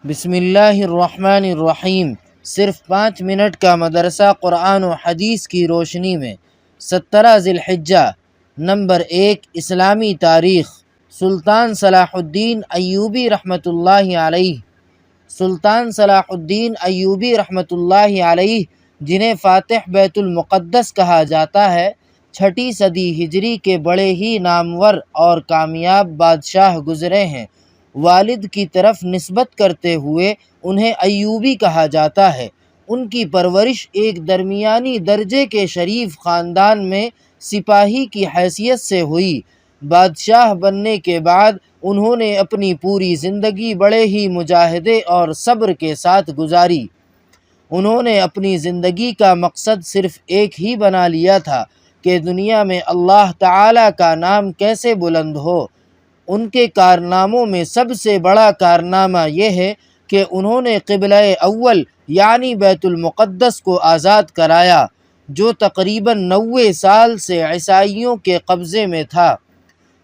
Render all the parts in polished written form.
بسم اللہ الرحمن الرحیم۔ صرف 5 منٹ کا مدرسہ قرآن و حدیث کی روشنی میں 17 ذی الحجہ۔ نمبر 1، اسلامی تاریخ۔ سلطان صلاح الدین ایوبی رحمۃ اللہ علیہ۔ سلطان صلاح الدین ایوبی رحمۃ اللہ علیہ، جنہیں فاتح بیت المقدس کہا جاتا ہے، 6 صدی ہجری کے بڑے ہی نامور اور کامیاب بادشاہ گزرے ہیں۔ والد کی طرف نسبت کرتے ہوئے انہیں ایوبی کہا جاتا ہے۔ ان کی پرورش ایک درمیانی درجے کے شریف خاندان میں سپاہی کی حیثیت سے ہوئی۔ بادشاہ بننے کے بعد انہوں نے اپنی پوری زندگی بڑے ہی مجاہدے اور صبر کے ساتھ گزاری۔ انہوں نے اپنی زندگی کا مقصد صرف ایک ہی بنا لیا تھا کہ دنیا میں اللہ تعالیٰ کا نام کیسے بلند ہو۔ ان کے کارناموں میں سب سے بڑا کارنامہ یہ ہے کہ انہوں نے قبلہ اول یعنی بیت المقدس کو آزاد کرایا، جو تقریباً 90 سال سے عیسائیوں کے قبضے میں تھا۔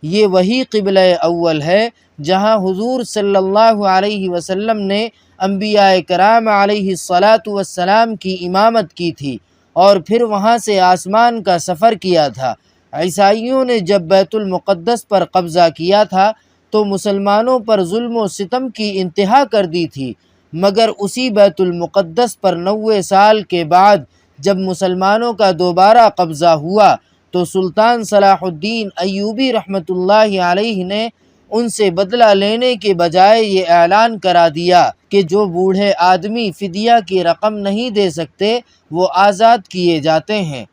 یہ وہی قبلہ اول ہے جہاں حضور صلی اللہ علیہ وسلم نے انبیاء کرام علیہ الصلاۃ والسلام کی امامت کی تھی اور پھر وہاں سے آسمان کا سفر کیا تھا۔ عیسائیوں نے جب بیت المقدس پر قبضہ کیا تھا تو مسلمانوں پر ظلم و ستم کی انتہا کر دی تھی، مگر اسی بیت المقدس پر 90 سال کے بعد جب مسلمانوں کا دوبارہ قبضہ ہوا تو سلطان صلاح الدین ایوبی رحمۃ اللہ علیہ نے ان سے بدلہ لینے کے بجائے یہ اعلان کرا دیا کہ جو بوڑھے آدمی فدیہ کی رقم نہیں دے سکتے وہ آزاد کیے جاتے ہیں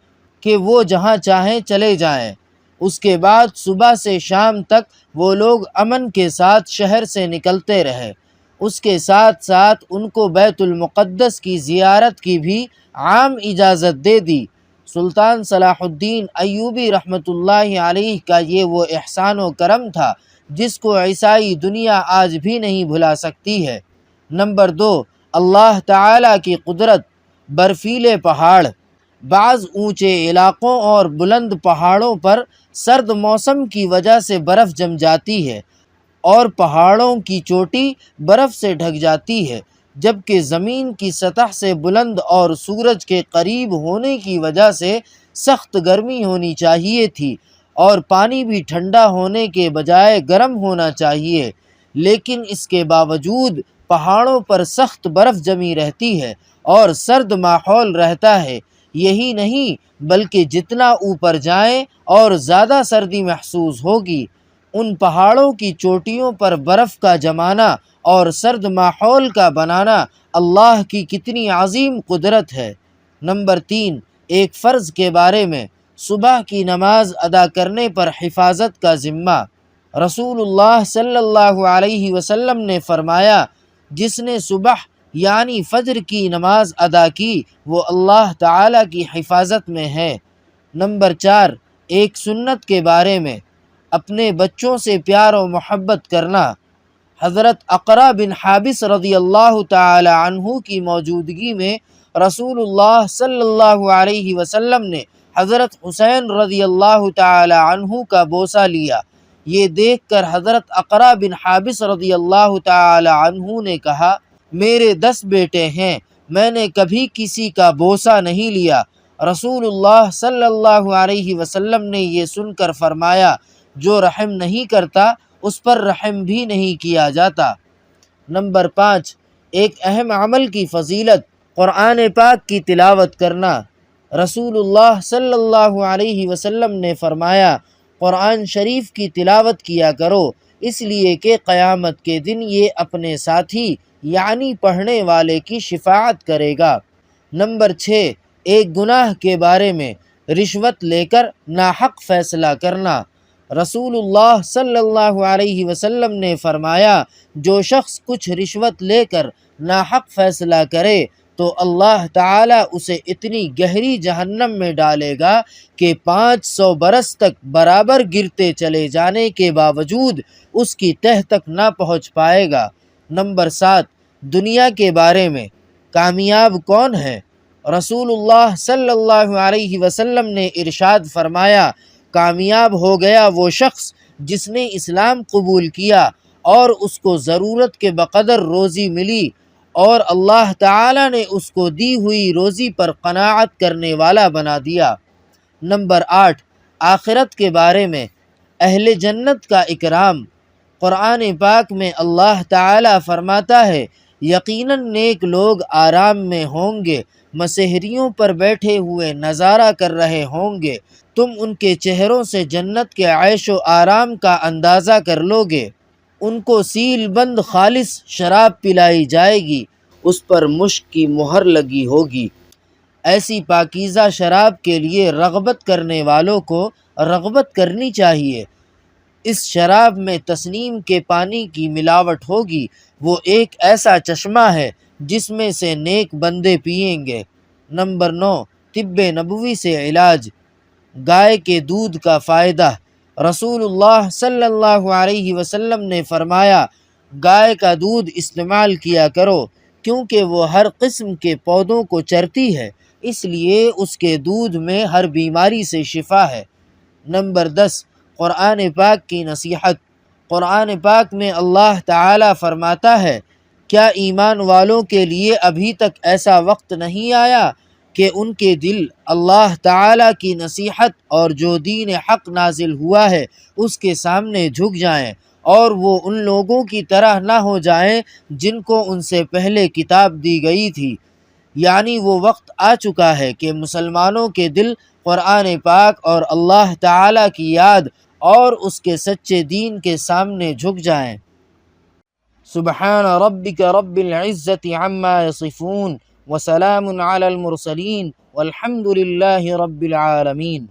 کہ وہ جہاں چاہیں چلے جائیں۔ اس کے بعد صبح سے شام تک وہ لوگ امن کے ساتھ شہر سے نکلتے رہے۔ اس کے ساتھ ساتھ ان کو بیت المقدس کی زیارت کی بھی عام اجازت دے دی۔ سلطان صلاح الدین ایوبی رحمۃ اللہ علیہ کا یہ وہ احسان و کرم تھا جس کو عیسائی دنیا آج بھی نہیں بھلا سکتی ہے۔ نمبر 2، اللہ تعالیٰ کی قدرت۔ برفیلے پہاڑ۔ بعض اونچے علاقوں اور بلند پہاڑوں پر سرد موسم کی وجہ سے برف جم جاتی ہے اور پہاڑوں کی چوٹی برف سے ڈھک جاتی ہے، جبکہ زمین کی سطح سے بلند اور سورج کے قریب ہونے کی وجہ سے سخت گرمی ہونی چاہیے تھی اور پانی بھی ٹھنڈا ہونے کے بجائے گرم ہونا چاہیے، لیکن اس کے باوجود پہاڑوں پر سخت برف جمی رہتی ہے اور سرد ماحول رہتا ہے۔ یہی نہیں بلکہ جتنا اوپر جائیں اور زیادہ سردی محسوس ہوگی۔ ان پہاڑوں کی چوٹیوں پر برف کا جمانا اور سرد ماحول کا بنانا اللہ کی کتنی عظیم قدرت ہے۔ نمبر 3، ایک فرض کے بارے میں۔ صبح کی نماز ادا کرنے پر حفاظت کا ذمہ۔ رسول اللہ صلی اللہ علیہ وسلم نے فرمایا، جس نے صبح یعنی فجر کی نماز ادا کی وہ اللہ تعالیٰ کی حفاظت میں ہے۔ نمبر 4، ایک سنت کے بارے میں۔ اپنے بچوں سے پیار و محبت کرنا۔ حضرت اقرا بن حابس رضی اللہ تعالی عنہ کی موجودگی میں رسول اللہ صلی اللہ علیہ وسلم نے حضرت حسین رضی اللہ تعالی عنہ کا بوسہ لیا۔ یہ دیکھ کر حضرت اقرا بن حابس رضی اللہ تعالی عنہ نے کہا، میرے 10 بیٹے ہیں، میں نے کبھی کسی کا بوسہ نہیں لیا۔ رسول اللہ صلی اللہ علیہ وسلم نے یہ سن کر فرمایا، جو رحم نہیں کرتا اس پر رحم بھی نہیں کیا جاتا۔ نمبر 5، ایک اہم عمل کی فضیلت۔ قرآن پاک کی تلاوت کرنا۔ رسول اللہ صلی اللہ علیہ وسلم نے فرمایا، قرآن شریف کی تلاوت کیا کرو، اس لیے کہ قیامت کے دن یہ اپنے ساتھی یعنی پڑھنے والے کی شفاعت کرے گا۔ نمبر 6، ایک گناہ کے بارے میں۔ رشوت لے کر ناحق فیصلہ کرنا۔ رسول اللہ صلی اللہ علیہ وسلم نے فرمایا، جو شخص کچھ رشوت لے کر ناحق فیصلہ کرے تو اللہ تعالیٰ اسے اتنی گہری جہنم میں ڈالے گا کہ 500 برس تک برابر گرتے چلے جانے کے باوجود اس کی تہ تک نہ پہنچ پائے گا۔ نمبر 7، دنیا کے بارے میں۔ کامیاب کون ہے؟ رسول اللہ صلی اللہ علیہ وسلم نے ارشاد فرمایا، کامیاب ہو گیا وہ شخص جس نے اسلام قبول کیا اور اس کو ضرورت کے بقدر روزی ملی اور اللہ تعالی نے اس کو دی ہوئی روزی پر قناعت کرنے والا بنا دیا۔ نمبر 8، آخرت کے بارے میں اہل جنت کا اکرام۔ قرآن پاک میں اللہ تعالی فرماتا ہے، یقیناً نیک لوگ آرام میں ہوں گے، مسحریوں پر بیٹھے ہوئے نظارہ کر رہے ہوں گے، تم ان کے چہروں سے جنت کے عیش و آرام کا اندازہ کر لو گے۔ ان کو سیل بند خالص شراب پلائی جائے گی، اس پر مشک کی مہر لگی ہوگی۔ ایسی پاکیزہ شراب کے لیے رغبت کرنے والوں کو رغبت کرنی چاہیے۔ اس شراب میں تسنیم کے پانی کی ملاوٹ ہوگی، وہ ایک ایسا چشمہ ہے جس میں سے نیک بندے پئیں گے۔ نمبر 9، طب نبوی سے علاج۔ گائے کے دودھ کا فائدہ۔ رسول اللہ صلی اللہ علیہ وسلم نے فرمایا، گائے کا دودھ استعمال کیا کرو کیونکہ وہ ہر قسم کے پودوں کو چرتی ہے، اس لیے اس کے دودھ میں ہر بیماری سے شفا ہے۔ نمبر 10، قرآن پاک کی نصیحت۔ قرآن پاک میں اللہ تعالی فرماتا ہے، کیا ایمان والوں کے لیے ابھی تک ایسا وقت نہیں آیا کہ ان کے دل اللہ تعالی کی نصیحت اور جو دین حق نازل ہوا ہے اس کے سامنے جھک جائیں، اور وہ ان لوگوں کی طرح نہ ہو جائیں جن کو ان سے پہلے کتاب دی گئی تھی۔ یعنی وہ وقت آ چکا ہے کہ مسلمانوں کے دل قرآن پاک اور اللہ تعالی کی یاد اور اس کے سچے دین کے سامنے جھک جائیں۔ سبحان ربک رب العزت عما یصفون وسلام علی المرسلین والحمد للہ رب العالمین۔